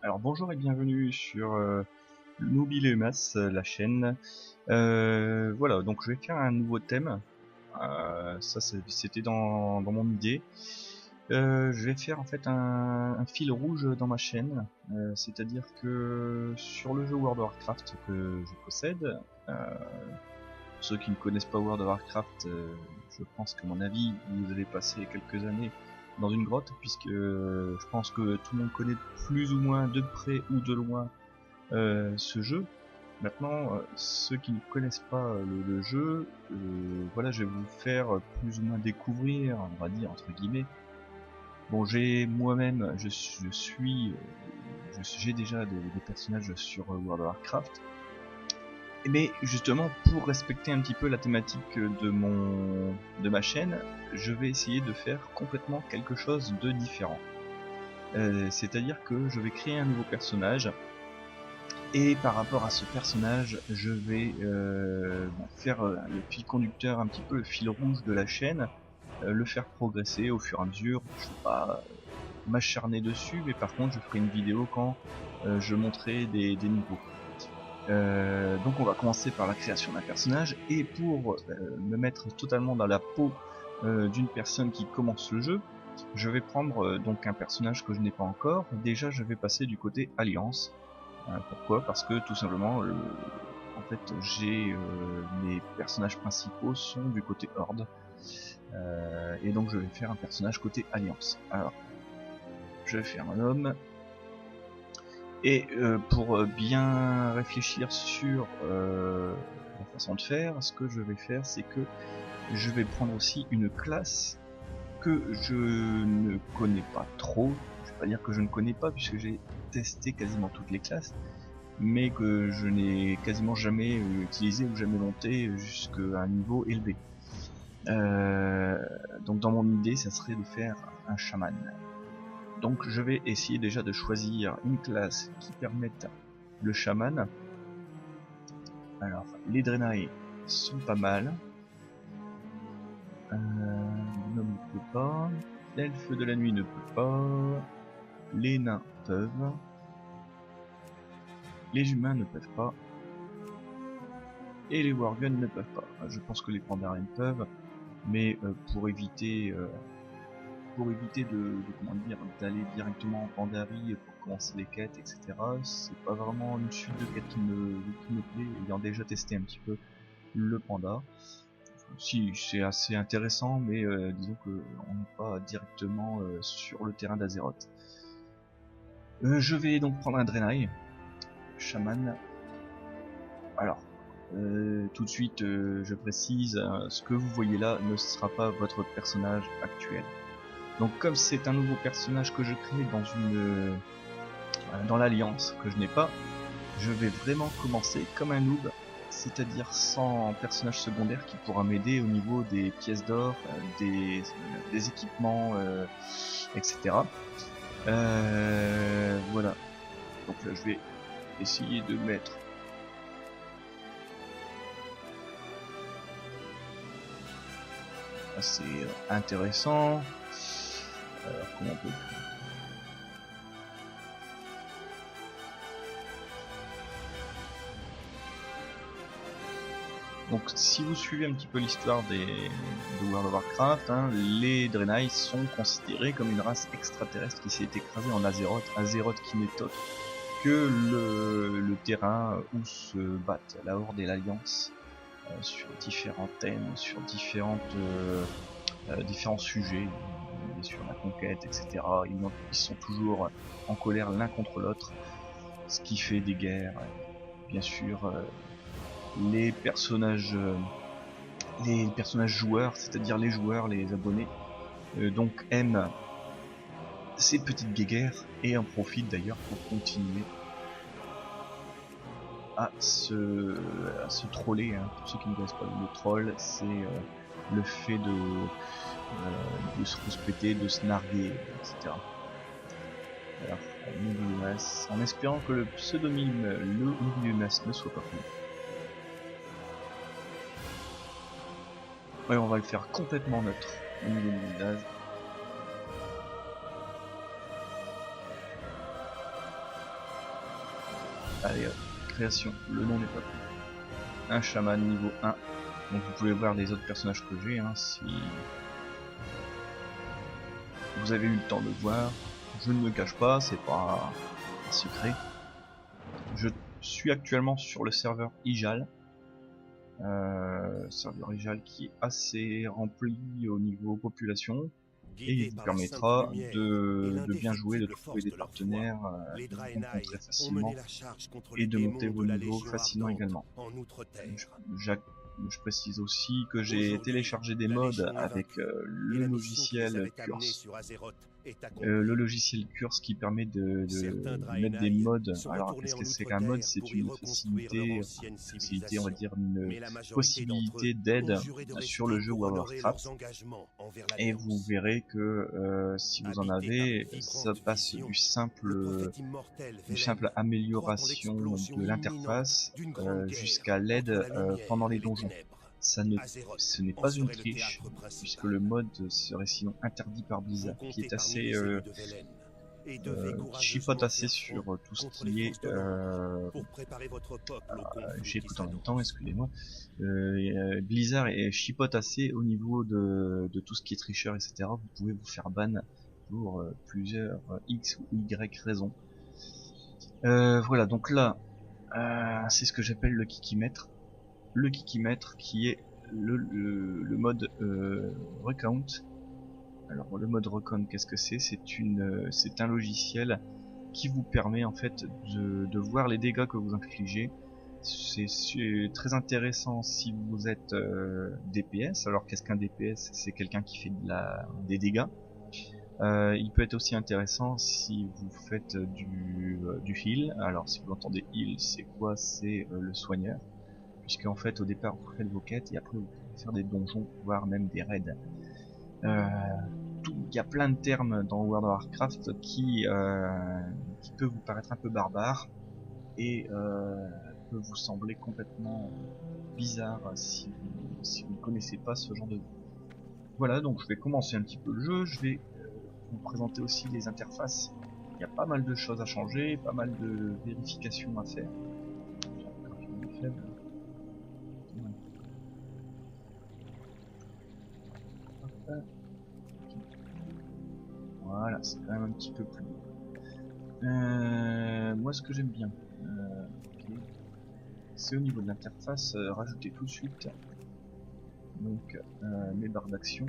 Alors bonjour et bienvenue sur Nobilemas, la chaîne. Voilà, donc je vais faire un nouveau thème. C'était dans mon idée. Je vais faire en fait un fil rouge dans ma chaîne. C'est-à-dire que sur le jeu World of Warcraft que je possède, pour ceux qui ne connaissent pas World of Warcraft, je pense qu'à mon avis, vous avez passé quelques années dans une grotte, puisque je pense que tout le monde connaît plus ou moins de près ou de loin ce jeu. Maintenant, ceux qui ne connaissent pas le jeu, voilà, je vais vous faire plus ou moins découvrir, on va dire entre guillemets. Bon, j'ai moi-même, j'ai déjà des personnages sur World of Warcraft. Mais justement, pour respecter un petit peu la thématique de ma chaîne, je vais essayer de faire complètement quelque chose de différent. C'est-à-dire que je vais créer un nouveau personnage, et par rapport à ce personnage, je vais faire le fil conducteur, un petit peu le fil rouge de la chaîne, le faire progresser au fur et à mesure. Je ne vais pas m'acharner dessus, mais par contre je ferai une vidéo quand je montrerai des niveaux. Donc on va commencer par la création d'un personnage, et pour me mettre totalement dans la peau d'une personne qui commence le jeu, je vais prendre donc un personnage que je n'ai pas encore. Déjà je vais passer du côté Alliance. Pourquoi? Parce que tout simplement, en fait, mes personnages principaux sont du côté Horde, et donc je vais faire un personnage côté Alliance. Alors, je vais faire un homme, et pour bien réfléchir sur la façon de faire, ce que je vais faire, c'est que je vais prendre aussi une classe que je ne connais pas trop. Je vais pas dire que je ne connais pas, puisque j'ai testé quasiment toutes les classes, mais que je n'ai quasiment jamais utilisé ou jamais monté jusqu'à un niveau élevé. Donc dans mon idée, ça serait de faire un chaman. Donc je vais essayer déjà de choisir une classe qui permette le chaman. Alors les Draenei sont pas mal. L'homme ne peut pas. L'elfe de la nuit ne peut pas. Les nains peuvent. Les humains ne peuvent pas. Et les Worgen ne peuvent pas. Je pense que les Pandaren peuvent, mais pour éviter comment dire, d'aller directement en Pandarie pour commencer les quêtes, etc. C'est pas vraiment une suite de quêtes qui me plaît, ayant déjà testé un petit peu le panda. Si, c'est assez intéressant, mais disons que on n'est pas directement sur le terrain d'Azeroth. Je vais donc prendre un Draenei, chaman. Alors, tout de suite, je précise, ce que vous voyez là ne sera pas votre personnage actuel. Donc comme c'est un nouveau personnage que je crée dans l'alliance que je n'ai pas, je vais vraiment commencer comme un noob, c'est-à-dire sans personnage secondaire qui pourra m'aider au niveau des pièces d'or, des équipements, etc. Voilà. Donc là je vais essayer de mettre assez intéressant. Alors comment on peut... Donc si vous suivez un petit peu l'histoire de World of Warcraft, hein, les Draenei sont considérés comme une race extraterrestre qui s'est écrasée en Azeroth. Azeroth qui n'est autre que le terrain où se battent la Horde et l'Alliance sur différents thèmes, sur différents sujets, sur la conquête, etc. Ils sont toujours en colère l'un contre l'autre, ce qui fait des guerres. Bien sûr, les personnages joueurs, c'est-à-dire les joueurs, les abonnés, donc aiment ces petites guéguerres et en profitent d'ailleurs pour continuer à se troller, hein. Pour ceux qui ne connaissent pas le troll, c'est le fait de se rouspéter, de se narguer, etc. Alors, en espérant que le pseudonyme le Nubilumas ne soit pas pris. Ouais, on va le faire complètement neutre au niveau du village. Allez hop, création, le nom n'est pas pris. Un chaman niveau 1. Donc vous pouvez voir les autres personnages que j'ai, hein, si vous avez eu le temps de voir. Je ne me cache pas, c'est pas un secret. Je suis actuellement sur le serveur Ijal. Serveur Ijal qui est assez rempli au niveau population. Et il vous permettra de bien jouer, de trouver des partenaires, de vous rencontrer facilement et de monter vos niveaux facilement également. Je précise aussi que j'ai téléchargé des mods avec le logiciel Curse. Le logiciel Curse qui permet de mettre des mods. Alors qu'est-ce que c'est qu'un mod? C'est une facilité, on va dire une possibilité d'aide sur le jeu World of Warcraft. Et vous verrez que si vous en avez, ça passe du simple amélioration de l'interface jusqu'à l'aide pendant les donjons. Ce n'est pas une triche, puisque le mode serait sinon interdit par Blizzard, qui est assez qui chipote assez sur tout ce qui est j'écoute en même temps, excusez-moi. Blizzard chipote assez au niveau de tout ce qui est tricheur, etc. Vous pouvez vous faire ban pour plusieurs X ou Y raisons. Voilà, donc là c'est ce que j'appelle le kikimètre. Le kikimètre qui est le mode recount. Alors le mode recount, qu'est-ce que c'est? C'est un logiciel qui vous permet en fait de voir les dégâts que vous infligez. C'est très intéressant si vous êtes DPS. Alors qu'est-ce qu'un DPS? C'est quelqu'un qui fait des dégâts. Il peut être aussi intéressant si vous faites du heal. Alors si vous entendez heal, c'est quoi? C'est le soigneur. Puisque en fait au départ vous faites vos quêtes et après vous pouvez faire des donjons, voire même des raids. Il y a plein de termes dans World of Warcraft qui peut vous paraître un peu barbare et peut vous sembler complètement bizarre si vous ne connaissez pas ce genre de jeu. Voilà, donc je vais commencer un petit peu le jeu, je vais vous présenter aussi les interfaces. Il y a pas mal de choses à changer, pas mal de vérifications à faire. Voilà, c'est quand même un petit peu plus moi ce que j'aime bien, okay, c'est au niveau de l'interface, rajouter tout de suite donc les barres d'action.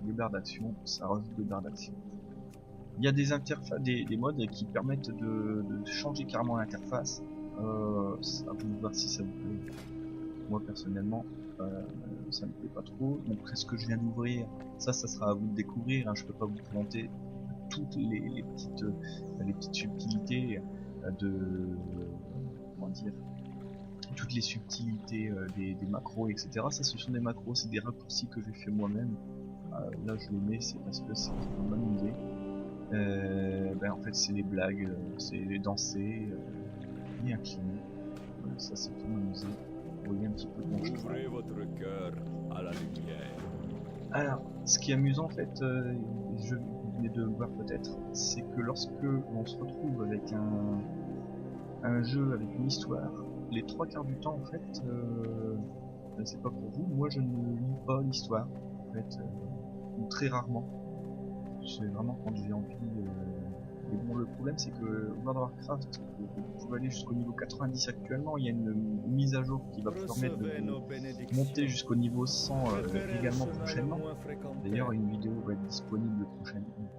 Les barres d'action, ça rajoute des barres d'action. Il y a des interfaces, des modes qui permettent de changer carrément l'interface. À vous de voir si ça vous plaît. Moi personnellement, ça me plaît pas trop. Donc ce que je viens d'ouvrir, ça sera à vous de découvrir. Hein. Je peux pas vous présenter toutes les petites subtilités comment dire, toutes les subtilités des macros, etc. Ça, ce sont des macros, c'est des raccourcis que j'ai fait moi-même. Là je le mets, c'est parce que c'est pour m'amuser. En fait c'est les blagues, c'est les danser et incliner. Ça c'est pour m'amuser. Vous voyez un petit peu comment je travaille. Votre cœur à la lumière. Alors, ce qui est amusant en fait, je venais de voir peut-être, c'est que lorsque on se retrouve avec un jeu avec une histoire, les 3/4 du temps en fait, c'est pas pour vous, moi je ne lis pas l'histoire en fait, ou très rarement. C'est vraiment quand j'ai envie. Mais bon, le problème c'est que World of Warcraft, vous pouvez aller jusqu'au niveau 90 actuellement. Il y a une mise à jour qui va vous permettre de monter jusqu'au niveau 100 également prochainement. D'ailleurs, une vidéo va être disponible prochainement,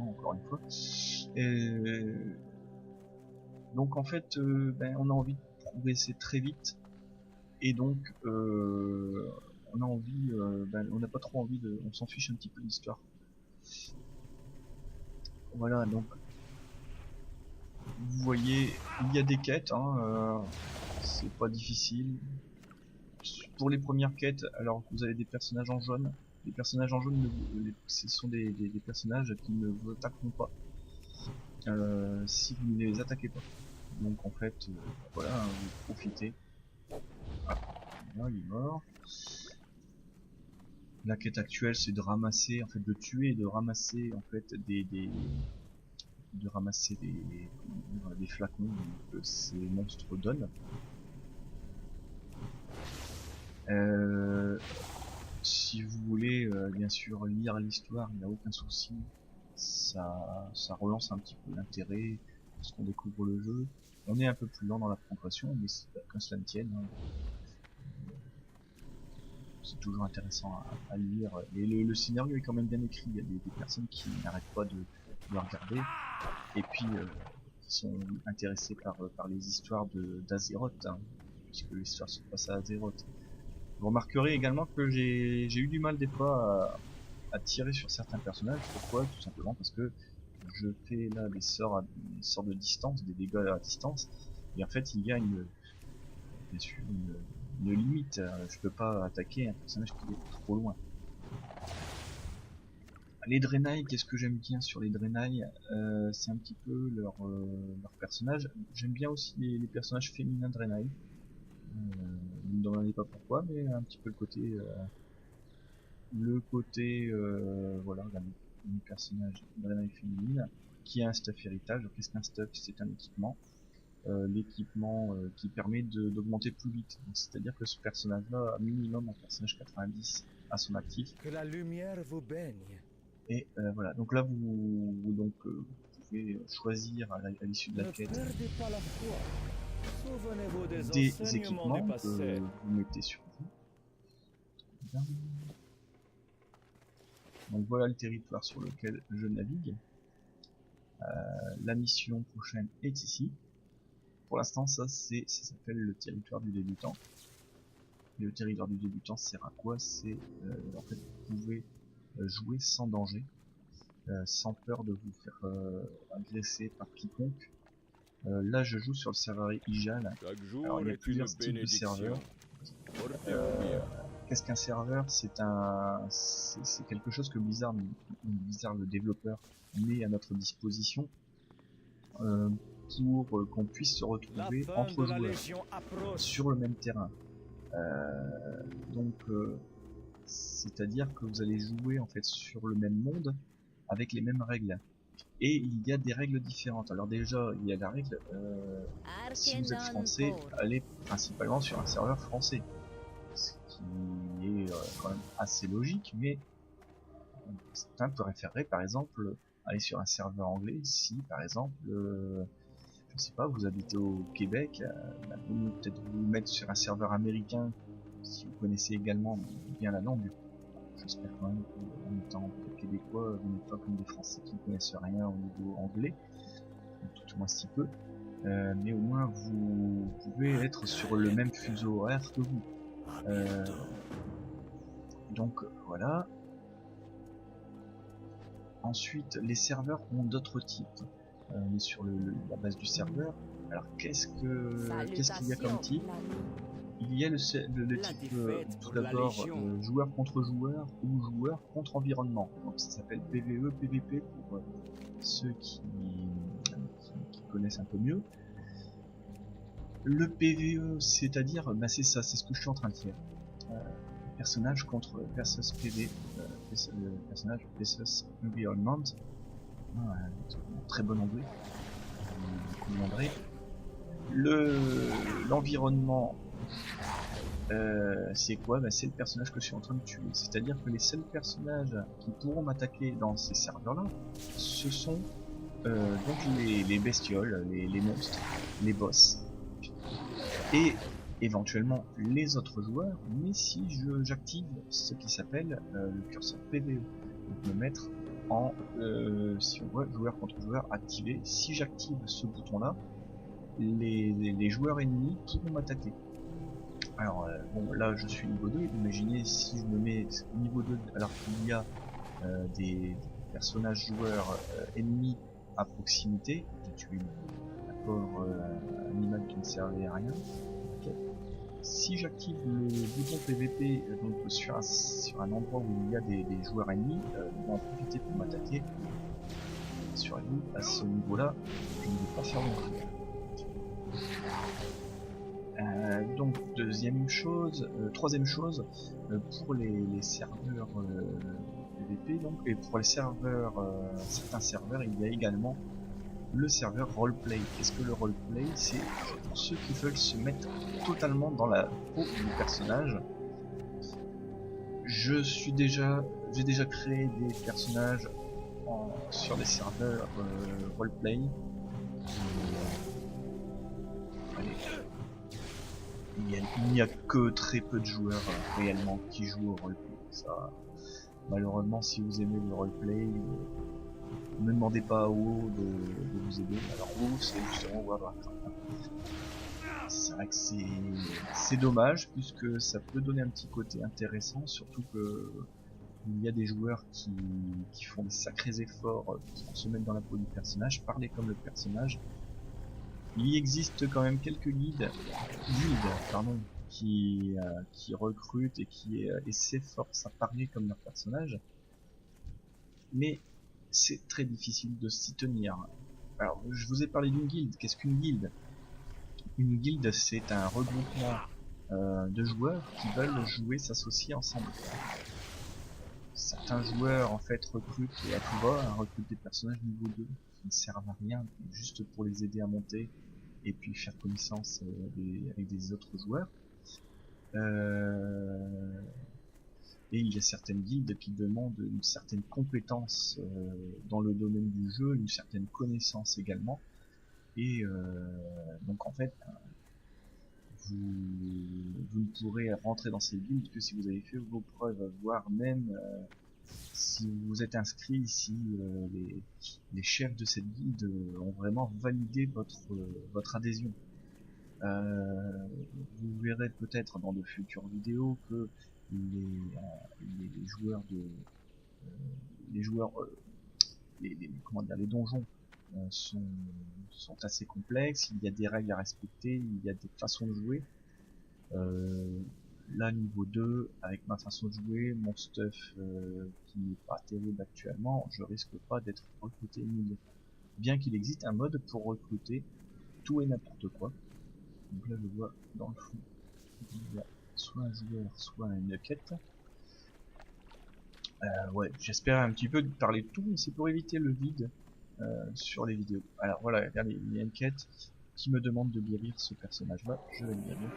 encore une fois. Donc en fait, on a envie de progresser très vite, et donc on a envie, on n'a pas trop envie on s'en fiche un petit peu de l'histoire. Voilà, donc vous voyez, il y a des quêtes, hein, c'est pas difficile. Pour les premières quêtes, alors vous avez des personnages en jaune. Les personnages en jaune, ce sont des personnages qui ne vous attaqueront pas si vous ne les attaquez pas. Donc en fait, voilà, vous profitez. Ah, là, il est mort. La quête actuelle, c'est de ramasser, en fait, de tuer et de ramasser, en fait, des flacons que ces monstres donnent. Si vous voulez bien sûr lire l'histoire, il n'y a aucun souci. Ça relance un petit peu l'intérêt lorsqu'on découvre le jeu. On est un peu plus lent dans la progression, mais qu'à cela ne tienne, hein, c'est toujours intéressant à lire. Et le scénario est quand même bien écrit. Il y a des personnes qui n'arrêtent pas de le regarder, et puis qui sont intéressés par les histoires d'Azeroth, hein, puisque l'histoire se passe à Azeroth. Vous remarquerez également que j'ai eu du mal des fois à tirer sur certains personnages. Pourquoi? Tout simplement parce que je fais là des sorts de distance, des dégâts à distance, et en fait il y a bien sûr une limite. Je peux pas attaquer un personnage qui est trop loin. Les Draenei, qu'est-ce que j'aime bien sur les Draenei? C'est un petit peu leur personnage. J'aime bien aussi les personnages féminins Draenei. Vous ne me demandez pas pourquoi, mais un petit peu le côté voilà, une personnage Draenei féminine qui a un stuff héritage. Qu'est-ce qu'un stuff? C'est un équipement. L'équipement qui permet d'augmenter plus vite. C'est-à-dire que ce personnage-là a minimum un personnage 90 à son actif. Que la lumière vous baigne. Et voilà, donc là vous pouvez choisir à l'issue de la quête des équipements que vous mettez sur vous. Donc voilà le territoire sur lequel je navigue. La mission prochaine est ici. Pour l'instant, ça s'appelle le territoire du débutant. Et le territoire du débutant sert à quoi? C'est en fait vous pouvez jouer sans danger, sans peur de vous faire agresser par quiconque. Là, je joue sur le serveur Ijal. Alors, il y a plusieurs types de serveurs. Qu'est-ce qu'un serveur? C'est quelque chose que Blizzard, le développeur, met à notre disposition pour qu'on puisse se retrouver entre joueurs sur le même terrain. Donc, c'est-à-dire que vous allez jouer en fait sur le même monde avec les mêmes règles. Et il y a des règles différentes. Alors déjà, il y a la règle, si vous êtes français, allez principalement sur un serveur français. Ce qui est quand même assez logique, mais certains préféreraient par exemple aller sur un serveur anglais si par exemple, je sais pas, vous habitez au Québec, peut-être vous mettre sur un serveur américain si vous connaissez également bien la langue. J'espère quand même qu'en étant québécois, vous n'êtes pas comme des Français qui ne connaissent rien au niveau anglais, tout au moins si peu, mais au moins vous pouvez être sur le même fuseau horaire que vous. Donc voilà. Ensuite, les serveurs ont d'autres types. On est sur la base du serveur. Alors qu'est-ce qu'il y a comme type? Il y a le type tout d'abord joueur contre joueur ou joueur contre environnement. Donc ça s'appelle PvE, PvP pour ceux qui connaissent un peu mieux. Le PvE, c'est-à-dire, c'est ça, c'est ce que je suis en train de faire. Personnage versus PV, personnage versus environment. Très bon anglais. Vous commanderez. L'environnement, c'est quoi? C'est le personnage que je suis en train de tuer. C'est-à-dire que les seuls personnages qui pourront m'attaquer dans ces serveurs-là, ce sont donc les bestioles, les monstres, les boss, et éventuellement les autres joueurs, mais si j'active ce qui s'appelle le curseur PvE, donc me mettre en si on voit joueur contre joueur activé, si j'active ce bouton là, les joueurs ennemis pourront m'attaquer. Alors bon, là je suis niveau 2, imaginez si je me mets niveau 2 alors qu'il y a des personnages joueurs ennemis à proximité. J'ai tué un pauvre animal qui ne servait à rien. Okay. Si j'active le bouton PVP donc sur un endroit où il y a des joueurs ennemis, ils vont en profiter pour m'attaquer. Sur lui, à ce niveau-là, je ne vais pas faire mon truc. Donc troisième chose, pour les serveurs PVP donc, et pour les serveurs, certains serveurs, il y a également le serveur roleplay. Qu'est-ce que le roleplay? C'est pour ceux qui veulent se mettre totalement dans la peau du personnage. J'ai déjà créé des personnages sur des serveurs roleplay. Allez. Il n'y a que très peu de joueurs réellement qui jouent au roleplay. Ça, malheureusement, si vous aimez le roleplay, ne demandez pas à WoW de vous aider. Alors WoW, c'est justement World of Warcraft. C'est vrai que c'est dommage, puisque ça peut donner un petit côté intéressant, surtout que il y a des joueurs qui font des sacrés efforts pour se mettre dans la peau du personnage, parler comme le personnage. Il y existe quand même quelques guildes qui recrutent et qui s'efforcent à parler comme leur personnage, mais c'est très difficile de s'y tenir. Alors, je vous ai parlé d'une guilde. Qu'est-ce qu'une guilde? Une guilde, c'est un regroupement de joueurs qui veulent s'associer ensemble. Certains joueurs en fait recrutent et à tout va, recrutent des personnages niveau 2 qui ne servent à rien, juste pour les aider à monter et puis faire connaissance avec des autres joueurs. Et il y a certaines guildes qui demandent une certaine compétence dans le domaine du jeu, une certaine connaissance également. Et donc en fait, vous ne pourrez rentrer dans ces guildes que si vous avez fait vos preuves, voire même si vous êtes inscrit, si les chefs de cette guilde ont vraiment validé votre adhésion. Vous verrez peut-être dans de futures vidéos que les joueurs comment dire, les donjons sont assez complexes, il y a des règles à respecter, il y a des façons de jouer. Là niveau 2, avec ma façon de jouer, mon stuff qui n'est pas terrible actuellement, je risque pas d'être recruté immédiatement. Bien qu'il existe un mode pour recruter tout et n'importe quoi. Donc là je vois dans le fond, il y a soit un joueur, soit une quête. Ouais, j'espère un petit peu de parler de tout, mais c'est pour éviter le vide sur les vidéos. Alors voilà, regardez, il y a une quête qui me demande de guérir ce personnage-là, je vais le guérir.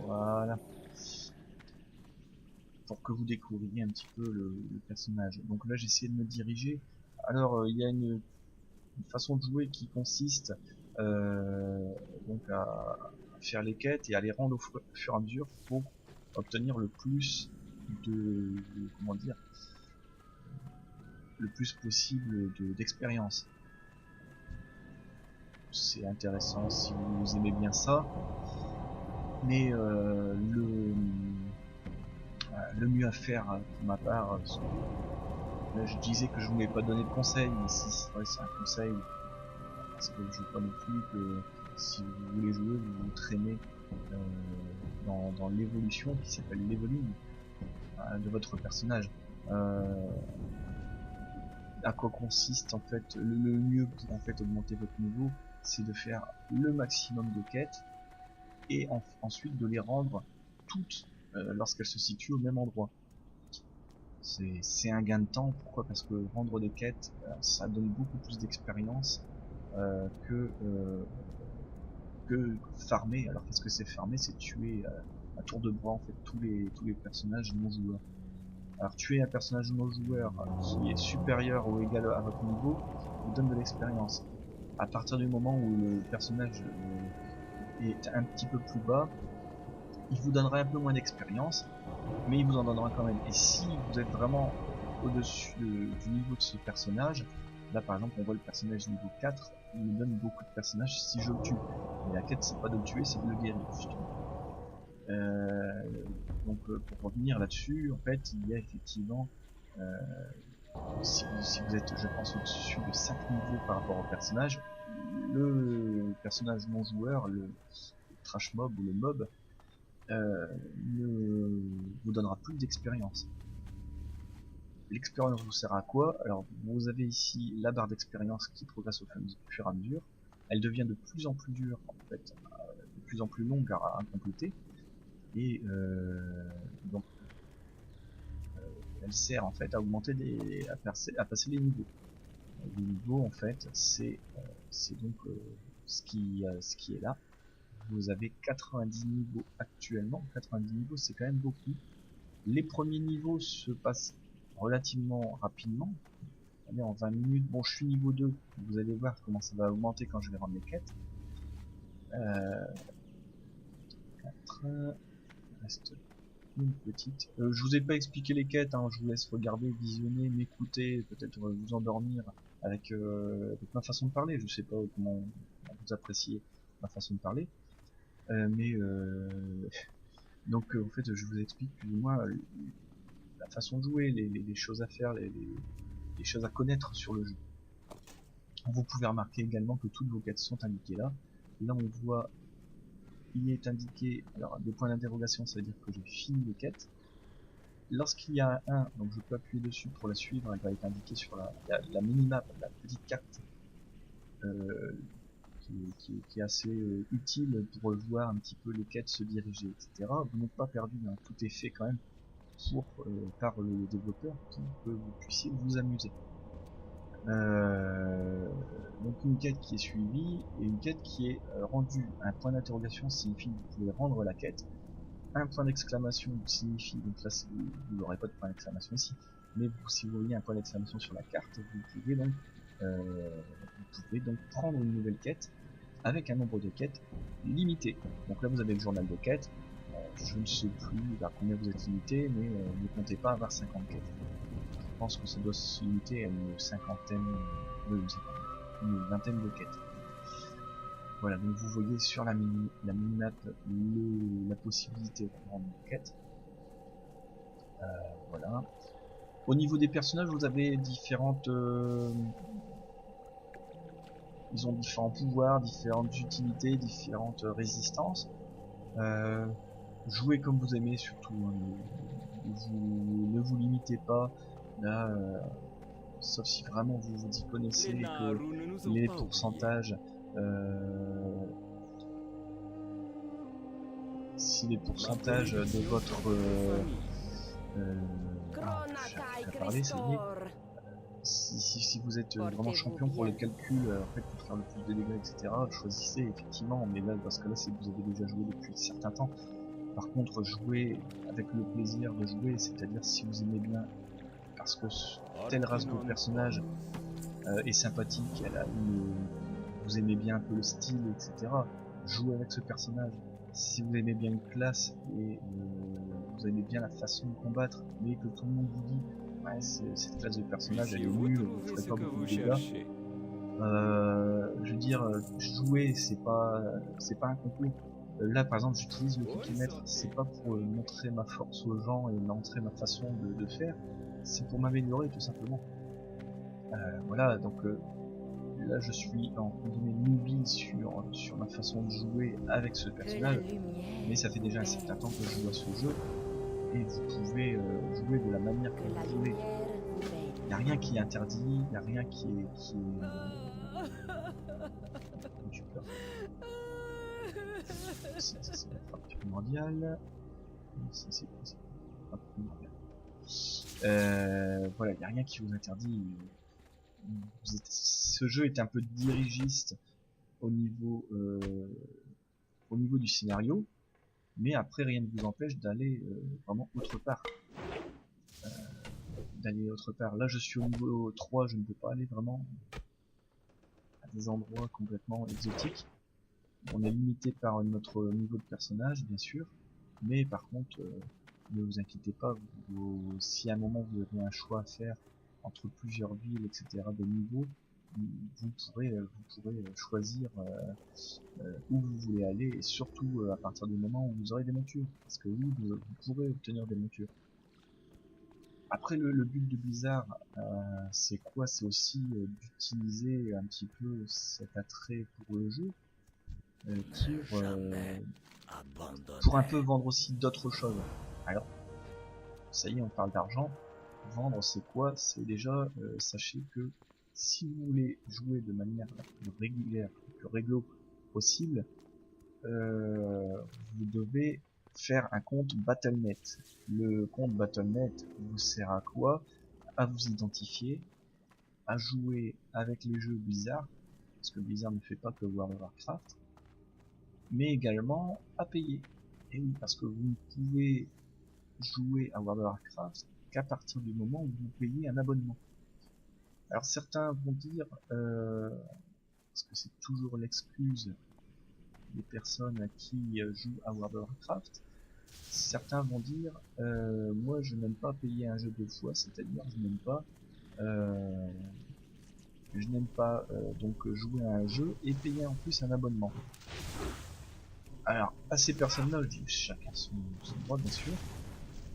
Voilà. Pour que vous découvriez un petit peu le personnage. Donc là j'essaie de me diriger. Alors il y a une façon de jouer qui consiste donc à faire les quêtes et à les rendre au fur et à mesure pour obtenir le plus comment dire, le plus possible d'expérience. C'est intéressant si vous aimez bien ça, mais le mieux à faire pour ma part, là je disais que je voulais pas donner de conseils, mais si c'est un conseil, parce que je veux pas non plus que si vous voulez jouer, vous vous traînez dans l'évolution qui s'appelle leveling de votre personnage. À quoi consiste en fait le mieux pour en fait augmenter votre niveau, c'est de faire le maximum de quêtes et ensuite de les rendre toutes lorsqu'elles se situent au même endroit. C'est un gain de temps. Pourquoi? Parce que rendre des quêtes, ça donne beaucoup plus d'expérience que farmer. Alors qu'est-ce que c'est farmer? C'est tuer à tour de bras en fait tous les personnages non joueurs. Alors tuer un personnage non joueur qui est supérieur ou égal à votre niveau vous donne de l'expérience. À partir du moment où le personnage est un petit peu plus bas, il vous donnera un peu moins d'expérience, mais il vous en donnera quand même. Et si vous êtes vraiment au-dessus du niveau de ce personnage, là par exemple on voit le personnage niveau 4, il me donne beaucoup de personnages si je le tue. Mais la quête c'est pas de le tuer, c'est de le guérir justement. Donc pour revenir là-dessus, en fait il y a effectivement si vous êtes je pense au-dessus de 5 niveaux par rapport au personnage, le personnage non joueur, le trash mob ou le mob ne vous donnera plus d'expérience. L'expérience vous sert à quoi? Alors vous avez ici la barre d'expérience qui progresse au fur et à mesure. Elle devient de plus en plus dure en fait, de plus en plus longue à compléter. Et donc elle sert en fait à augmenter à passer les niveaux. Les niveaux en fait c'est c'est donc ce qui est là. Vous avez 90 niveaux actuellement. 90 niveaux, c'est quand même beaucoup. Les premiers niveaux se passent relativement rapidement. Allez, en 20 minutes. Bon, je suis niveau 2. Vous allez voir comment ça va augmenter quand je vais rendre les quêtes. 4. Il reste une petite. Je vous ai pas expliqué les quêtes, hein. Je vous laisse regarder, visionner, m'écouter, peut-être vous endormir avec, avec ma façon de parler. Je sais pas comment vous appréciez ma façon de parler. Mais donc en fait je vous explique plus ou moins la façon de jouer, les choses à faire, les choses à connaître sur le jeu. Vous pouvez remarquer également que toutes vos quêtes sont indiquées là. Là on voit, il est indiqué, alors des points d'interrogation, ça veut dire que j'ai fini les quêtes. Lorsqu'il y a un 1, donc je peux appuyer dessus pour la suivre, elle va être indiquée sur la minimap, la petite carte qui est assez utile pour voir un petit peu les quêtes se diriger, etc. Vous n'êtes pas perdu, hein. Tout est fait quand même pour, par le développeur pour que vous puissiez vous amuser. Donc une quête qui est suivie et une quête qui est rendue. Un point d'interrogation signifie que vous pouvez rendre la quête. Un point d'exclamation signifie, donc là vous n'aurez pas de point d'exclamation ici, mais si vous voyez un point d'exclamation sur la carte, vous pouvez donc prendre une nouvelle quête avec un nombre de quêtes limité. Donc là vous avez le journal de quêtes, je ne sais plus à combien vous êtes limité, mais ne comptez pas avoir 50 quêtes. Je pense que ça doit se limiter à une cinquantaine, une vingtaine de quêtes. Voilà, donc vous voyez sur la minimap la possibilité de rendre une quête. Voilà. Au niveau des personnages, vous avez différentes... ils ont différents pouvoirs, différentes utilités, différentes résistances. Jouez comme vous aimez surtout, hein. Ne vous limitez pas là, sauf si vraiment vous y connaissez, que les pourcentages, si les pourcentages de votre à parler, si vous êtes vraiment champion pour les calculs, en fait pour faire le plus de dégâts, etc., choisissez effectivement, mais là dans ce cas là c'est que vous avez déjà joué depuis un certain temps. Par contre, jouez avec le plaisir de jouer, c'est-à-dire si vous aimez bien, parce que telle race de personnage est sympathique, vous aimez bien un peu le style, etc., jouez avec ce personnage. Si vous aimez bien une classe et vous aimez bien la façon de combattre, mais que tout le monde vous dit ouais, cette classe de personnage elle est nulle, vous ferez pas beaucoup de dégâts, je veux dire, jouer c'est pas un concours. Là par exemple j'utilise le clic-et-mettre, c'est pas pour montrer ma force aux gens et montrer ma façon de faire, c'est pour m'améliorer tout simplement. Voilà, donc là je suis en newbie sur ma façon de jouer avec ce personnage, mais ça fait déjà un certain temps que je joue à ce jeu, et vous pouvez jouer de la manière que vous voulez. Il n'y a rien qui est interdit, il n'y a rien qui est c'est la frappe primordiale. C'est la frappe primordiale. Voilà, il n'y a rien qui vous interdit. Ce jeu est un peu dirigiste au niveau du scénario, mais après rien ne vous empêche d'aller vraiment autre part. Là je suis au niveau 3, je ne peux pas aller vraiment à des endroits complètement exotiques. On est limité par notre niveau de personnage bien sûr, mais par contre ne vous inquiétez pas, si à un moment vous avez un choix à faire entre plusieurs villes, etc., de niveau, vous pourrez choisir où vous voulez aller, et surtout à partir du moment où vous aurez des montures, parce que oui, vous pourrez obtenir des montures. Après le but de Blizzard, c'est quoi? C'est aussi d'utiliser un petit peu cet attrait pour le jeu, pour un peu vendre aussi d'autres choses. Alors, ça y est, on parle d'argent. Vendre, c'est quoi? C'est déjà, sachez que si vous voulez jouer de manière la plus régulière, la plus réglo possible, vous devez faire un compte Battle.net. Le compte Battle.net vous sert à quoi? À vous identifier, à jouer avec les jeux Blizzard, parce que Blizzard ne fait pas que World of Warcraft, mais également à payer. Et oui, parce que vous ne pouvez jouer à World of Warcraft qu'à partir du moment où vous payez un abonnement. Alors certains vont dire, parce que c'est toujours l'excuse des personnes qui jouent à World of Warcraft, certains vont dire, moi je n'aime pas payer un jeu deux fois, c'est-à-dire je n'aime pas donc jouer à un jeu et payer en plus un abonnement. Alors à ces personnes-là, je dis chacun son droit bien sûr.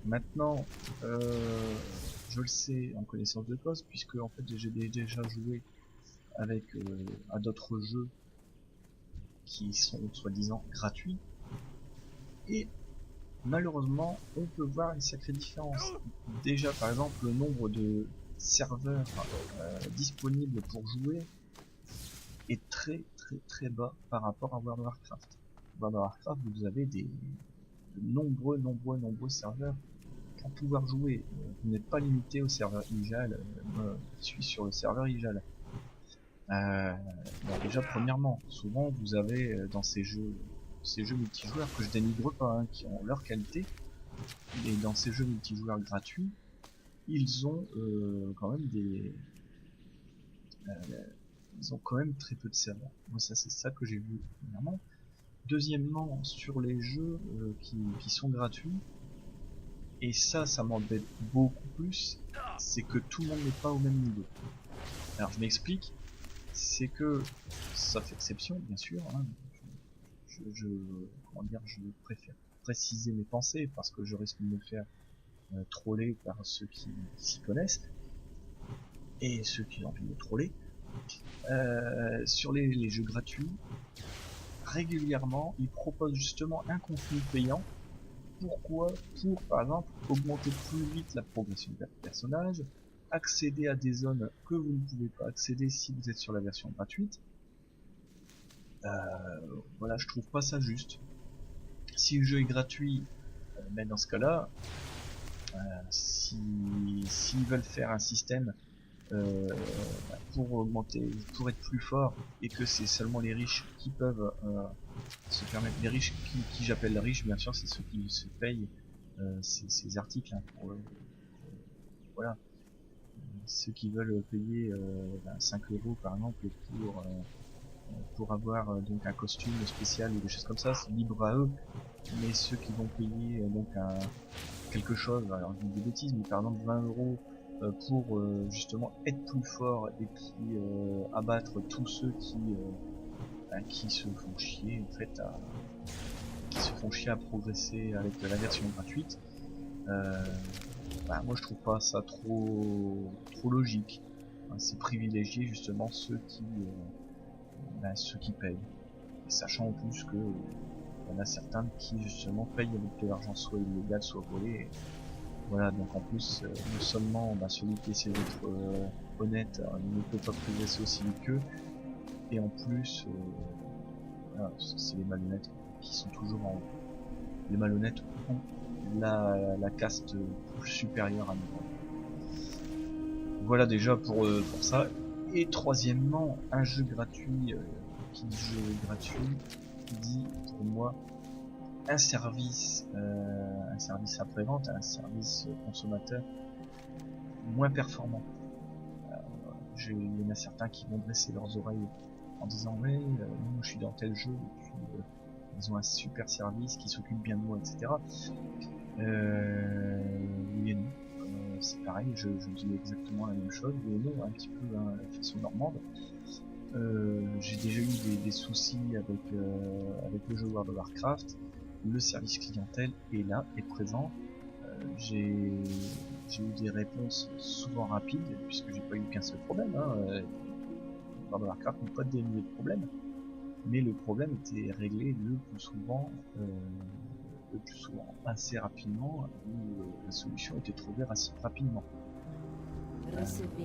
Maintenant, je le sais en connaissance de cause, puisque en fait j'ai déjà joué avec à d'autres jeux qui sont soi-disant gratuits, et malheureusement on peut voir une sacrée différence. Déjà par exemple le nombre de serveurs disponibles pour jouer est très très bas par rapport à World of Warcraft. World of Warcraft, vous avez de nombreux serveurs pour pouvoir jouer. Vous n'êtes pas limité au serveur IJAL. Moi, je suis sur le serveur IJAL. Bon, déjà premièrement, souvent vous avez dans ces jeux multijoueurs que je dénigre pas, hein, qui ont leur qualité, et dans ces jeux multijoueurs gratuits, ils ont quand même ils ont quand même très peu de serveurs. Moi ça c'est ça que j'ai vu premièrement. Deuxièmement, sur les jeux qui sont gratuits, et ça m'embête beaucoup plus, c'est que tout le monde n'est pas au même niveau. Alors je m'explique, c'est que, ça fait exception bien sûr, hein, comment dire, je préfère préciser mes pensées parce que je risque de me faire troller par ceux qui s'y connaissent et ceux qui ont envie de me troller. Sur les jeux gratuits, régulièrement ils proposent justement un contenu payant. Pourquoi? Pour par exemple augmenter plus vite la progression de votre personnage, accéder à des zones que vous ne pouvez pas accéder si vous êtes sur la version gratuite. Voilà, je trouve pas ça juste. Si le jeu est gratuit, mais dans ce cas-là, s'ils veulent faire un système pour augmenter, pour être plus fort, et que c'est seulement les riches qui peuvent se permettre, les riches qui j'appelle riches bien sûr, c'est ceux qui se payent ces articles, hein, voilà, ceux qui veulent payer 5 € par exemple pour avoir donc un costume spécial ou des choses comme ça, c'est libre à eux. Mais ceux qui vont payer donc quelque chose, alors je dis des bêtises, mais par exemple 20 € pour justement être plus fort et puis abattre tous ceux qui se font chier en fait qui se font chier à progresser avec la version gratuite. Moi je trouve pas ça trop logique. C'est privilégier justement ceux qui payent, et sachant en plus que il y en a certains qui justement payent avec de l'argent soit illégal soit volé, et voilà, donc en plus non seulement celui qui essaie d'être honnête ne peut pas progresser aussi vite qu'eux, et en plus voilà, c'est les malhonnêtes qui sont toujours en haut. Les malhonnêtes ont la caste supérieure à nous. Voilà déjà pour ça. Et troisièmement, un jeu gratuit, qui dit jeu gratuit, dit pour moi un service après-vente, un service consommateur moins performant. Il y en a certains qui vont dresser leurs oreilles en disant ouais, moi je suis dans tel jeu, et puis ils ont un super service qui s'occupe bien de moi, etc. Oui et non. C'est pareil, je dis exactement la même chose, oui et non, un petit peu de façon normande. J'ai déjà eu des soucis avec le jeu World of Warcraft. Le service clientèle est là, est présent. J'ai eu des réponses souvent rapides, puisque j'ai pas eu qu'un seul problème. World of Warcraft n'a pas dénué de problème, mais le problème était réglé le plus souvent assez rapidement, où la solution était trouvée assez rapidement.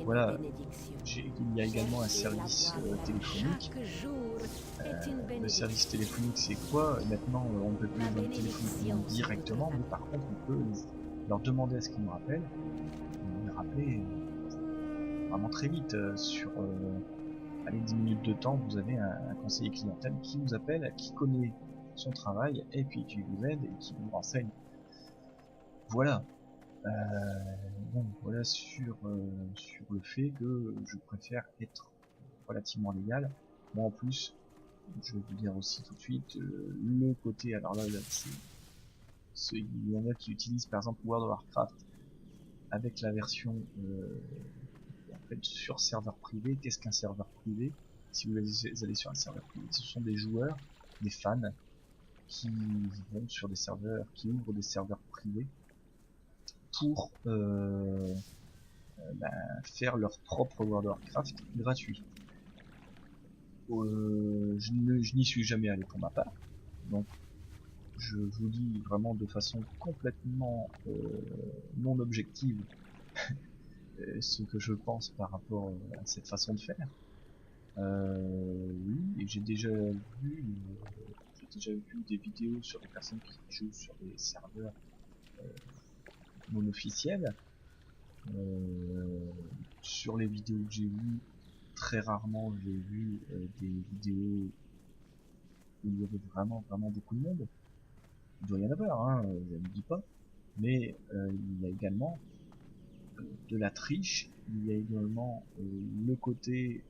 Voilà, il y a également un service téléphonique. Le service téléphonique, c'est quoi? Maintenant, on peut plus les téléphoner directement, mais par contre, on peut leur demander à ce qu'ils nous rappellent. On les rappeler vraiment très vite sur allez, 10 minutes de temps, vous avez un conseiller clientèle qui vous appelle, qui connaît son travail, et puis qui vous aide et qui vous renseigne. Voilà. Bon, voilà sur le fait que je préfère être relativement légal. Moi en plus, je vais vous dire aussi tout de suite, le côté, alors là il y en a qui utilisent par exemple World of Warcraft avec la version en fait sur serveur privé. Qu'est-ce qu'un serveur privé? Si vous allez sur un serveur privé, ce sont des joueurs, des fans qui vont sur des serveurs, qui ouvrent des serveurs privés pour faire leur propre World of Warcraft gratuit. Je n'y suis jamais allé pour ma part, donc je vous dis vraiment de façon complètement non objective ce que je pense par rapport à cette façon de faire. Oui, j'ai déjà vu des vidéos sur des personnes qui jouent sur des serveurs non officiels. Sur les vidéos que j'ai vues, très rarement j'ai vu des vidéos où il y avait vraiment beaucoup de monde. Il doit y en avoir, hein, je ne dis pas, mais il y a également de la triche, il y a également le côté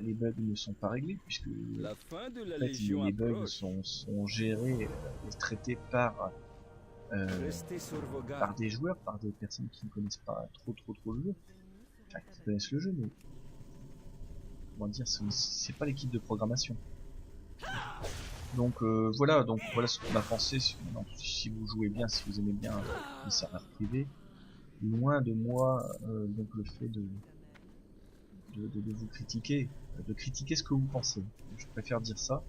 les bugs ne sont pas réglés, puisque La fin de la en fait, Légion les bugs approche. sont gérés et traités par Restez sur vos gardes. des joueurs, par des personnes qui ne connaissent pas trop le jeu, enfin qui connaissent le jeu, mais comment dire, c'est pas l'équipe de programmation. Donc voilà ce qu'on a pensé. Si vous jouez bien, si vous aimez bien les serveurs privés, loin de moi donc le fait de vous critiquer, de critiquer ce que vous pensez. Je préfère dire ça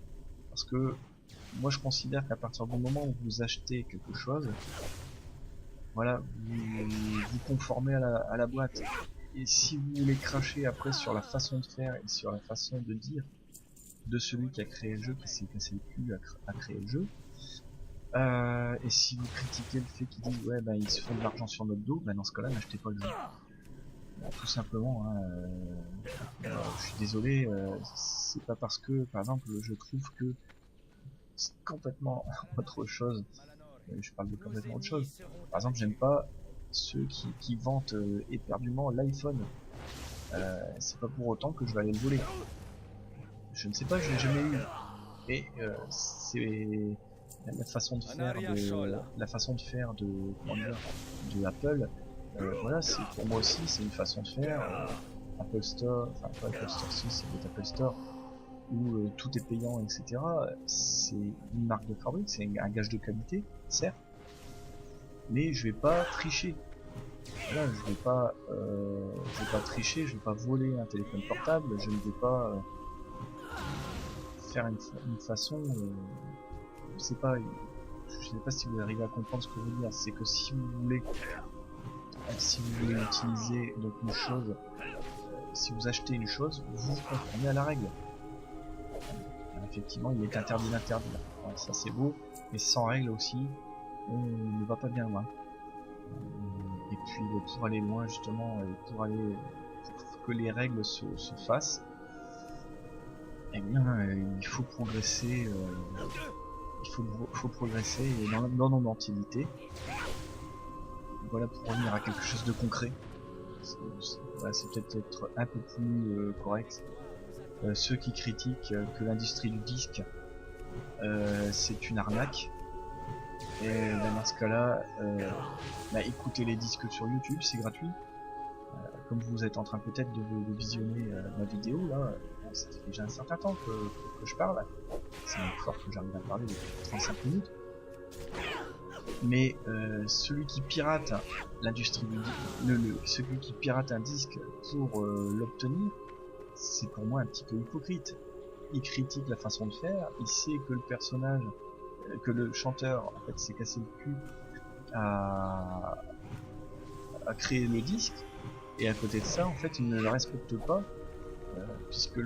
parce que moi je considère qu'à partir du moment où vous achetez quelque chose, voilà, vous conformez à la boîte. Et si vous voulez cracher après sur la façon de faire et sur la façon de dire de celui qui a créé le jeu, qui s'est cassé le cul à créer le jeu, et si vous critiquez le fait qu'ils disent ouais ils se font de l'argent sur notre dos, dans ce cas-là n'achetez pas le jeu. Tout simplement, hein, je suis désolé, c'est pas parce que par exemple je trouve que c'est complètement autre chose, je parle de complètement autre chose. Par exemple, j'aime pas ceux qui vantent éperdument l'iPhone. C'est pas pour autant que je vais aller le voler. Je ne sais pas, je l'ai jamais eu. Et c'est la façon de faire de Apple. Voilà, c'est pour moi aussi c'est une façon de faire. Apple Store, enfin pas Apple Store, si c'est Apple Store où tout est payant, etc. C'est une marque de fabrique, c'est un gage de qualité, certes, mais je vais pas tricher. Voilà, je vais pas tricher, je vais pas voler un téléphone portable, je ne vais pas faire une façon, je sais pas si vous arrivez à comprendre ce que je veux dire. C'est que si vous voulez utiliser donc une chose, si vous achetez une chose, vous vous conformez à la règle. Effectivement, il est interdit d'interdire. Ouais, ça c'est beau, mais sans règle aussi, on ne va pas bien loin. Et puis pour aller loin justement, pour que les règles se fassent, eh bien il faut progresser. Il faut progresser dans nos mentalités. Voilà, pour revenir à quelque chose de concret. C'est peut-être un peu plus correct. Ceux qui critiquent que l'industrie du disque c'est une arnaque, et dans ce cas-là, écoutez les disques sur YouTube, c'est gratuit. Comme vous êtes en train peut-être de visionner ma vidéo là, ça fait déjà un certain temps que je parle. C'est même fort que j'arrive à parler depuis 35 minutes. Mais celui qui pirate l'industrie du disque, celui qui pirate un disque pour l'obtenir, c'est pour moi un petit peu hypocrite. Il critique la façon de faire, il sait que le personnage, que le chanteur en fait s'est cassé le cul à créer le disque, et à côté de ça en fait il ne le respecte pas puisque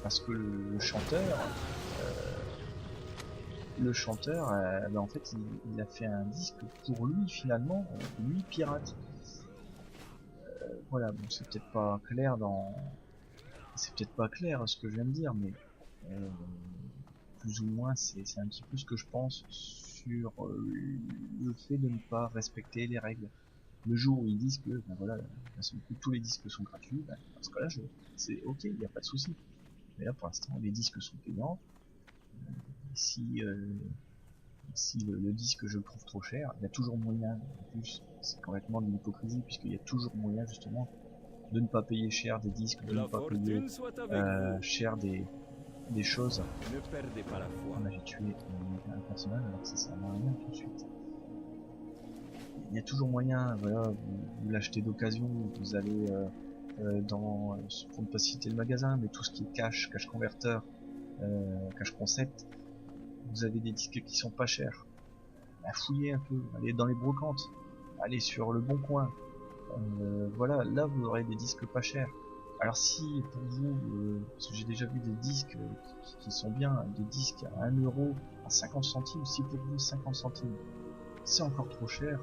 parce que le chanteur en fait il a fait un disque pour lui finalement, lui pirate. Voilà, bon c'est peut-être pas clair dans c'est peut-être pas clair ce que je viens de dire, mais plus ou moins c'est un petit peu ce que je pense sur le fait de ne pas respecter les règles. Le jour où ils disent que ben voilà, d'un seul coup tous les disques sont gratuits, ben, dans ce cas-là c'est ok, il n'y a pas de souci. Mais là pour l'instant les disques sont payants. Si si le disque je le trouve trop cher, il y a toujours moyen, en plus c'est complètement de l'hypocrisie puisqu'il y a toujours moyen justement de ne pas payer cher des disques, Que de ne la pas payer fortune soit avec vous. cher des choses. Ne perdez pas la foi. Ah bah j'ai tué un personnage alors que ça sert à rien tout de suite. Il y a toujours moyen, voilà, vous l'achetez d'occasion, vous allez pour ne pas citer le magasin, mais tout ce qui est cache converteur, cache concept, vous avez des disques qui sont pas chers. Fouillez un peu, allez dans les brocantes, allez sur le bon coin. Voilà, là vous aurez des disques pas chers. Alors si pour vous, parce que j'ai déjà vu des disques qui sont bien, des disques à 1 euro, à 50 centimes, si pour vous 50 centimes c'est encore trop cher,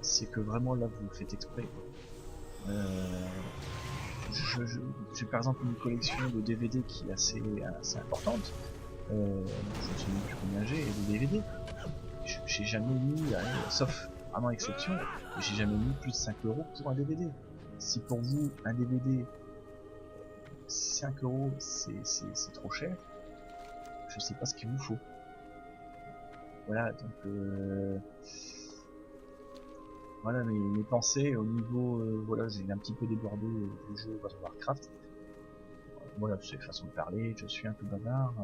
c'est que vraiment là vous le faites exprès. J'ai par exemple une collection de DVD qui est assez importante. Je ne sais même plus combien j'ai de DVD. J'ai jamais mis, sauf vraiment exception, j'ai jamais mis plus de 5 euros pour un DVD. Si pour vous un DVD 5 euros c'est trop cher, je sais pas ce qu'il vous faut. Voilà, donc voilà mes pensées au niveau, voilà, j'ai un petit peu débordé du jeu World of Warcraft. Voilà, c'est façon de parler, je suis un peu bavard.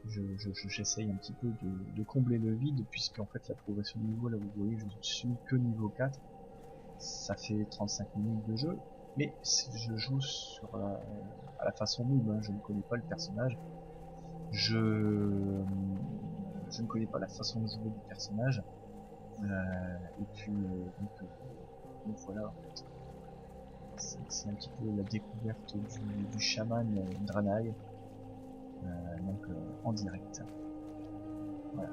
J'essaye un petit peu de combler le vide, puisque en fait la progression de niveau, là vous voyez, je suis que niveau 4, ça fait 35 minutes de jeu, mais je joue à la façon noob, hein. Je ne connais pas le personnage, je ne connais pas la façon de jouer du personnage, et puis donc voilà, en fait. C'est un petit peu la découverte du chaman Draenei, donc en direct. Voilà.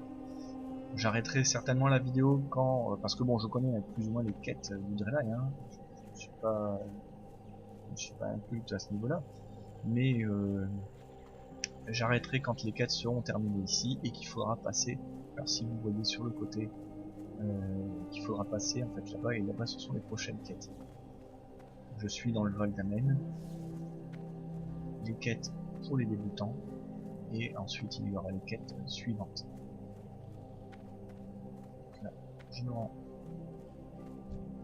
J'arrêterai certainement la vidéo quand, parce que bon, je connais plus ou moins les quêtes du Draenei, hein. Je suis pas un culte à ce niveau-là, mais j'arrêterai quand les quêtes seront terminées ici et qu'il faudra passer. Alors si vous voyez sur le côté, qu'il faudra passer en fait là-bas, et là-bas ce sont les prochaines quêtes. Je suis dans le Val d'Amen, les quêtes pour les débutants, et ensuite il y aura les quêtes suivantes. Donc là, je me rends.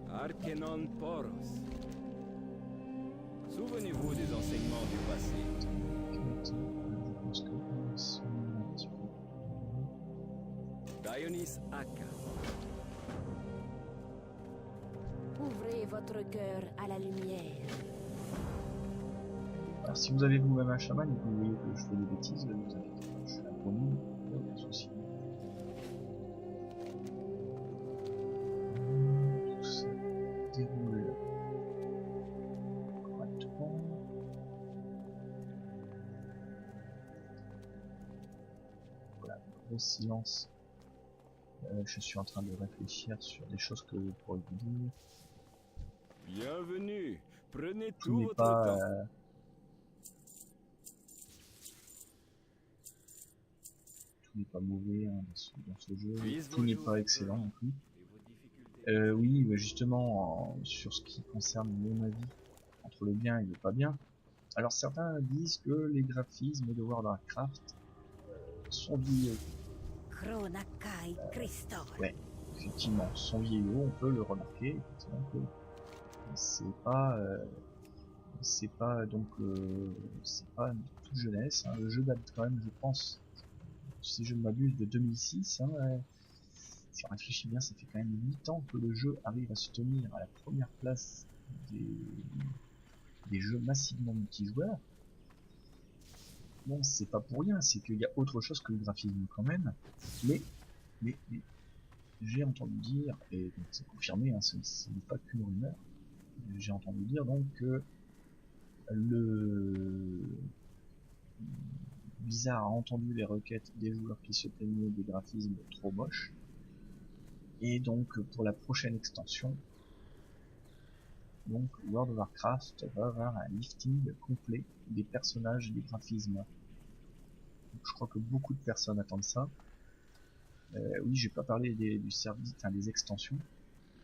Arkenon Poros. Souvenez-vous des enseignements du passé. Je pense que sont un petit peu. Dionis Aka. Ouvrez votre cœur à la lumière. Alors si vous avez vous-même un chaman et que vous voyez que je fais des bêtises, vous inquiétez pas, je suis un gros nul, aucun souci. Tout ça déroule correctement. Voilà, gros silence. Je suis en train de réfléchir sur des choses que je pourrais vous dire. Bienvenue. Prenez Tout tout n'est votre pas temps. tout n'est pas mauvais, hein, dans ce jeu. Puisse Tout vos n'est jours pas être excellent non plus. et vos difficultés. Oui, mais justement, sur ce qui concerne mon avis entre le bien et le pas bien. Alors certains disent que les graphismes de World of Warcraft sont vieillots. Chronakai Christor. Ouais, effectivement, sont vieillots, on peut le remarquer, effectivement, que c'est pas donc c'est pas toute jeunesse, hein. Le jeu date quand même, je pense, si je ne m'abuse, de 2006, hein, ouais. Si on réfléchit bien, ça fait quand même 8 ans que le jeu arrive à se tenir à la première place des jeux massivement multijoueurs. Bon, c'est pas pour rien, c'est qu'il y a autre chose que le graphisme quand même, mais j'ai entendu dire, et c'est confirmé, hein, ce n'est pas qu'une rumeur, j'ai entendu dire donc que Blizzard a entendu les requêtes des joueurs qui se plaignaient des graphismes trop moches, et donc pour la prochaine extension, donc World of Warcraft va avoir un lifting complet des personnages, des graphismes. Donc, je crois que beaucoup de personnes attendent ça. Oui, j'ai pas parlé du service, enfin des extensions.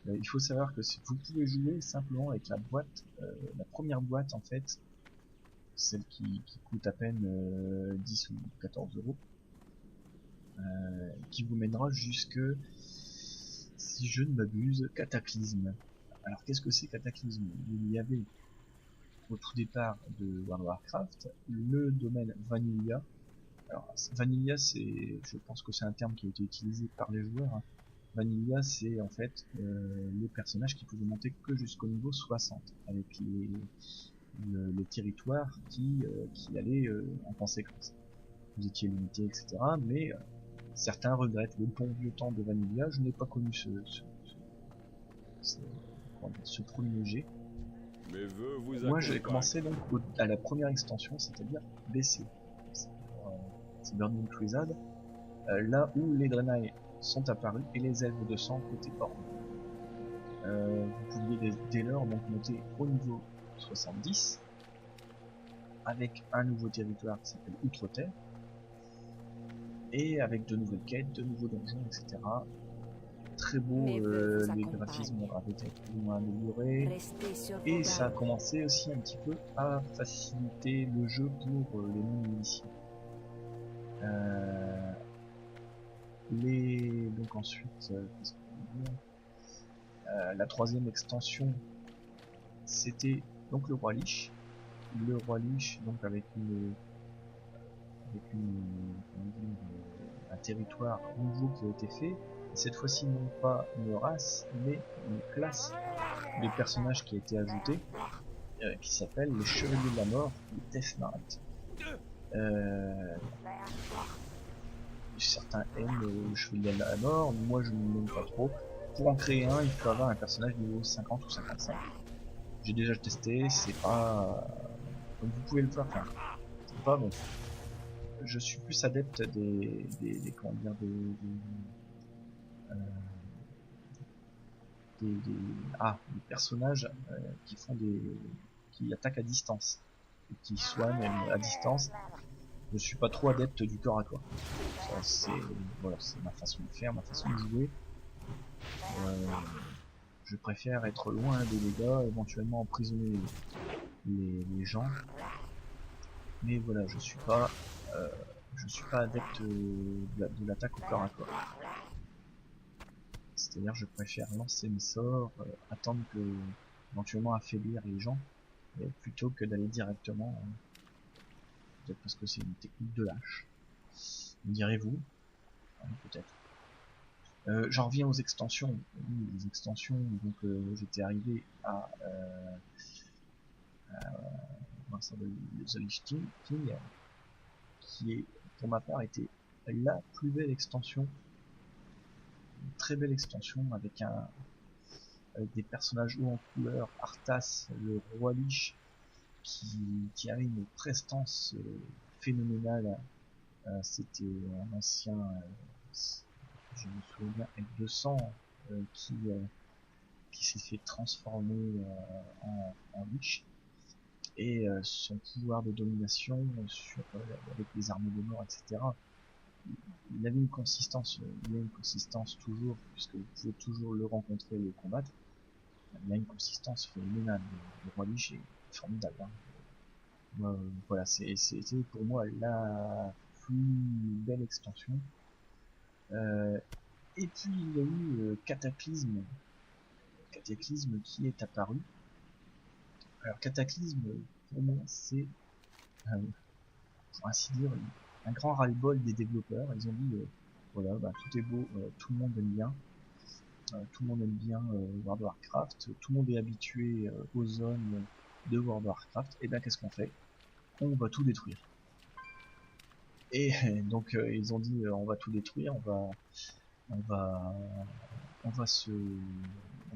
Il faut savoir que vous pouvez jouer simplement avec la boîte, la première boîte en fait, celle qui coûte à peine 10 ou 14 euros, qui vous mènera jusque, si je ne m'abuse, Cataclysme. Alors qu'est-ce que c'est Cataclysme? Il y avait au tout départ de World of Warcraft le domaine Vanilla. Alors Vanilla, c'est, je pense que c'est un terme qui a été utilisé par les joueurs, hein. Vanilla, c'est en fait les personnages qui pouvaient monter que jusqu'au niveau 60, avec les territoires qui allaient en conséquence. Vous étiez limité, etc. Mais certains regrettent le bon vieux temps de Vanilla. Je n'ai pas connu ce premier jet. Mes vœux vous Moi, j'ai accompagnent. commencé donc à la première extension, c'est-à-dire BC. C'est Burning Crusade, là où les Draenei sont apparus et les elfes de sang côté Horde. Vous pouviez dès lors donc monter au niveau 70 avec un nouveau territoire qui s'appelle Outre-Terre et avec de nouvelles quêtes, de nouveaux donjons, etc. Très beau, Mes vœux vous les accompagnent. graphismes avaient été plus ou moins améliorés Restez sur vos et ça a gardes. commencé aussi un petit peu à faciliter le jeu pour les non-initiés. Donc ensuite, qu'est-ce qu'on peut dire, la troisième extension, c'était donc le Roi Lich. Le Roi Lich, donc avec comment dire, un territoire nouveau qui a été fait. Et cette fois-ci, non pas une race, mais une classe de personnages qui a été ajoutée, qui s'appelle les Chevaliers de la Mort, les Death Knight. Certains aiment le Chevalier de la Mort, moi je ne l'aime pas trop. Pour en créer un, il faut avoir un personnage niveau 50 ou 55. J'ai déjà testé, c'est pas... Comme vous pouvez le voir, enfin, c'est pas bon. Je suis plus adepte comment dire, des personnages qui attaquent à distance et qui soignent à distance. Je suis pas trop adepte du corps à corps. Ça, c'est ma façon de faire, ma façon de jouer. Je préfère être loin des dégâts, éventuellement emprisonner les gens. Mais voilà, je suis pas adepte de l'attaque au corps à corps. C'est-à-dire, je préfère lancer mes sorts, attendre que, éventuellement affaiblir les gens, plutôt que d'aller directement. Peut-être parce que c'est une technique de lâche. Me direz-vous, peut-être. J'en reviens aux extensions. Oui, les extensions, donc j'étais arrivé à The Lich King, qui est, pour ma part, était la plus belle extension. Une très belle extension avec des personnages hauts en couleur, Arthas, le roi Lich, qui avait une prestance phénoménale. C'était un ancien, je me souviens, L200 qui s'est fait transformer en Lich. Et son pouvoir de domination avec les armées de mort, etc. Il avait une consistance, il y a une consistance toujours, puisque vous pouvez toujours le rencontrer et le combattre. Il a une consistance phénoménale. Le Roi Lich est formidable. Hein. Voilà, c'était pour moi la plus belle extension. Et puis il y a eu Cataclysme qui est apparu. Alors Cataclysme, pour moi, c'est, pour ainsi dire, un grand ras-le-bol des développeurs. Ils ont dit, voilà, bah, tout est beau, tout le monde aime bien. Tout le monde aime bien World of Warcraft, tout le monde est habitué aux zones de World of Warcraft, et bien qu'est-ce qu'on fait? On va tout détruire. Et donc ils ont dit on va tout détruire, on va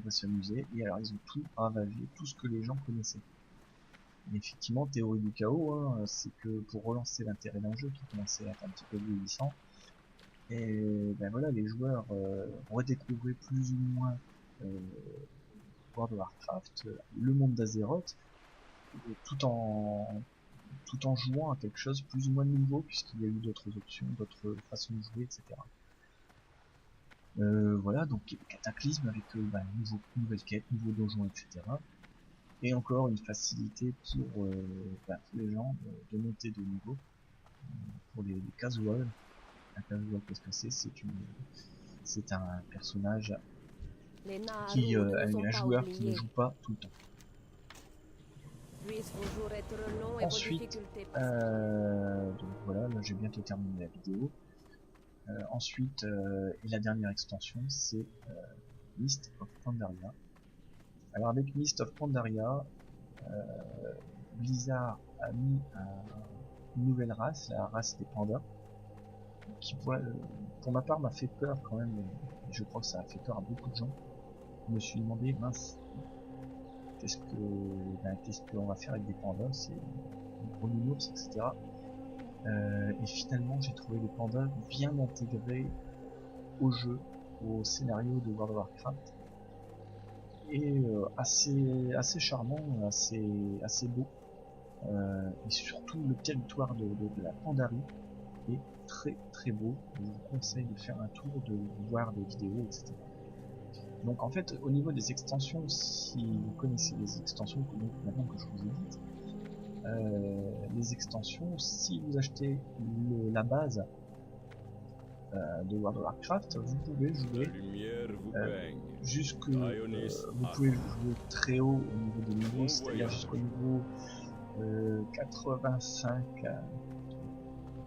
s'amuser, et alors ils ont tout ravagé, tout ce que les gens connaissaient. Et effectivement, théorie du chaos, hein, c'est que pour relancer l'intérêt d'un jeu qui commençait à être un petit peu vieillissant, et ben voilà, les joueurs redécouvraient plus ou moins World of Warcraft, le monde d'Azeroth, tout en tout en jouant à quelque chose plus ou moins nouveau, puisqu'il y a eu d'autres options, d'autres façons de jouer, etc. Voilà, donc Cataclysme avec nouvelle quête, nouveau donjon, etc. Et encore une facilité pour les gens de monter de niveau. Pour les casuals, un casual, qu'est-ce que c'est? C'est un personnage Les qui Naaru ne nous ont un pas joueur qui ne oubliés. joue pas tout le temps. Puissent vos jours être longs et vos Ensuite, difficultés passibles. donc voilà, là j'ai bientôt terminé la vidéo. Ensuite, et la dernière extension, c'est Mist of Pandaria. Alors avec Mist of Pandaria, Blizzard a mis une nouvelle race, la race des pandas, qui pour ma part m'a fait peur quand même, et je crois que ça a fait peur à beaucoup de gens. Je me suis demandé, mince, qu'est-ce qu'on va faire avec des pandas, c'est des gros nounours, etc. Et finalement j'ai trouvé les pandas bien intégrés au jeu, au scénario de World of Warcraft, et assez charmant, assez beau, et surtout le territoire de la Pandarie est très très beau. Je vous conseille de faire un tour, de voir des vidéos, etc. Donc en fait, au niveau des extensions, si vous connaissez les extensions, donc maintenant que je vous ai dites, les extensions, si vous achetez la base de World of Warcraft, vous pouvez jouer vous pouvez jouer très haut au niveau des niveaux, c'est-à-dire jusqu'au niveau 85.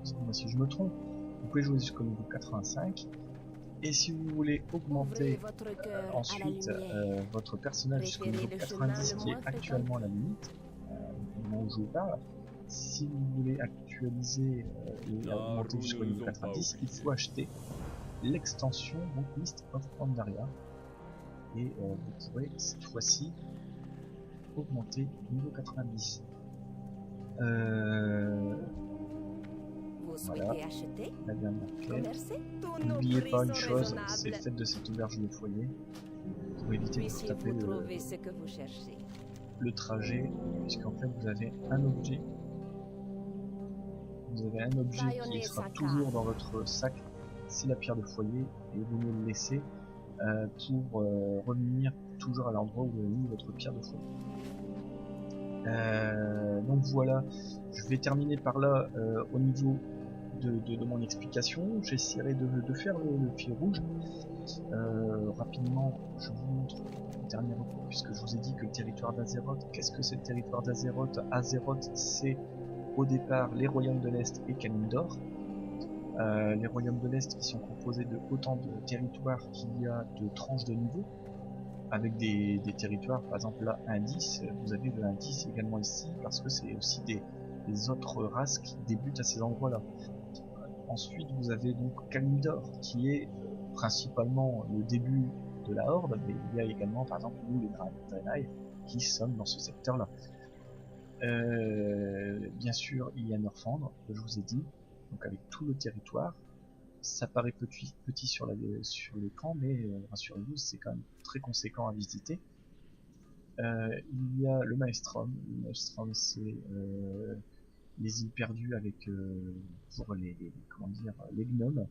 Dites-moi si je me trompe. Vous pouvez jouer jusqu'au niveau 85. Et si vous voulez augmenter ensuite votre personnage jusqu'au niveau 90, qui est actuellement à la limite, au moment où je vous parle, si vous voulez actualiser et augmenter jusqu'au niveau 90, il faut acheter l'extension Mist of Pandaria. Et vous pourrez cette fois-ci augmenter niveau 90. Voilà, la dernière quête. N'oubliez pas une chose, c'est faites de cette auberge le foyer pour éviter de vous taper le trajet, puisqu'en fait vous avez un objet. Vous avez un objet qui sera toujours dans votre sac, c'est la pierre de foyer, et vous me le laissez pour revenir toujours à l'endroit où vous avez mis votre pierre de foyer. Donc voilà, je vais terminer par là au niveau de mon explication. J'essaierai de faire le fil rouge. Rapidement, je vous montre le dernier recours, puisque je vous ai dit que le territoire d'Azeroth, qu'est-ce que c'est le territoire d'Azeroth? Azeroth, c'est au départ les royaumes de l'Est et Kalimdor. Les royaumes de l'Est qui sont composés de autant de territoires qu'il y a de tranches de niveau, avec des territoires, par exemple là, Indis, vous avez le Indis également ici, parce que c'est aussi des autres races qui débutent à ces endroits-là. Ensuite, vous avez donc Kalimdor, qui est principalement le début de la Horde, mais il y a également, par exemple, nous, les Draenei, qui sommes dans ce secteur-là. Bien sûr, il y a Northrend, que je vous ai dit, donc avec tout le territoire. Ça paraît petit sur l'écran, mais rassurez-vous, c'est quand même très conséquent à visiter. Il y a le Maelstrom. Le Maelstrom, c'est les îles perdues avec pour les gnomes.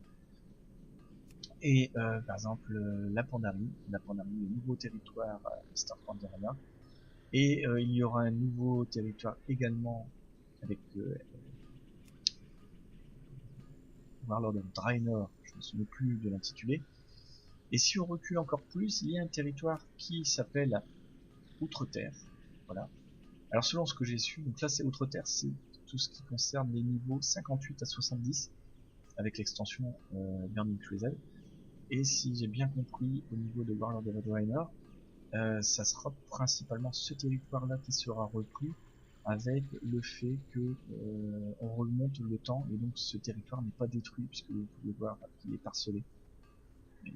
Et par exemple la Pandarie, le nouveau territoire Mist of Pandaria. Et il y aura un nouveau territoire également avec Warlord of Draenor, je ne me souviens plus de l'intitulé. Et si on recule encore plus, il y a un territoire qui s'appelle Outre-Terre. Voilà. Alors selon ce que j'ai su, donc là c'est Outre-Terre, c'est tout ce qui concerne les niveaux 58 à 70 avec l'extension Burning Crusade. Et si j'ai bien compris, au niveau de Warlord of Draenor, ça sera principalement ce territoire-là qui sera repris, avec le fait que on remonte le temps et donc ce territoire n'est pas détruit, puisque vous pouvez voir qu'il est parcelé,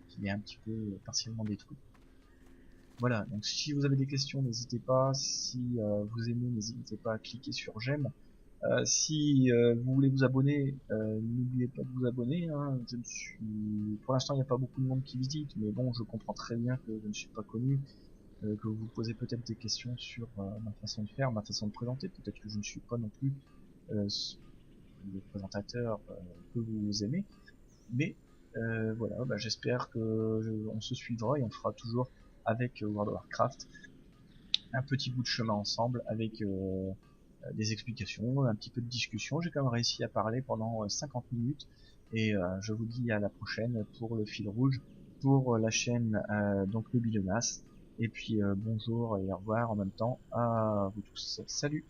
qu'il est un petit peu partiellement détruit. Voilà, donc si vous avez des questions, n'hésitez pas. Si vous aimez, n'hésitez pas à cliquer sur j'aime. Si vous voulez vous abonner, n'oubliez pas de vous abonner. Hein. Pour l'instant, il n'y a pas beaucoup de monde qui visite, mais bon, je comprends très bien que je ne suis pas connu, que vous vous posez peut-être des questions sur ma façon de faire, ma façon de présenter. Peut-être que je ne suis pas non plus le présentateur peut vous aimer, mais voilà, bah, j'espère que on se suivra et on fera toujours avec World of Warcraft un petit bout de chemin ensemble avec des explications, un petit peu de discussion. J'ai quand même réussi à parler pendant 50 minutes et je vous dis à la prochaine pour le fil rouge, pour la chaîne donc le Bilonas. Et puis bonjour et au revoir en même temps à vous tous. Salut!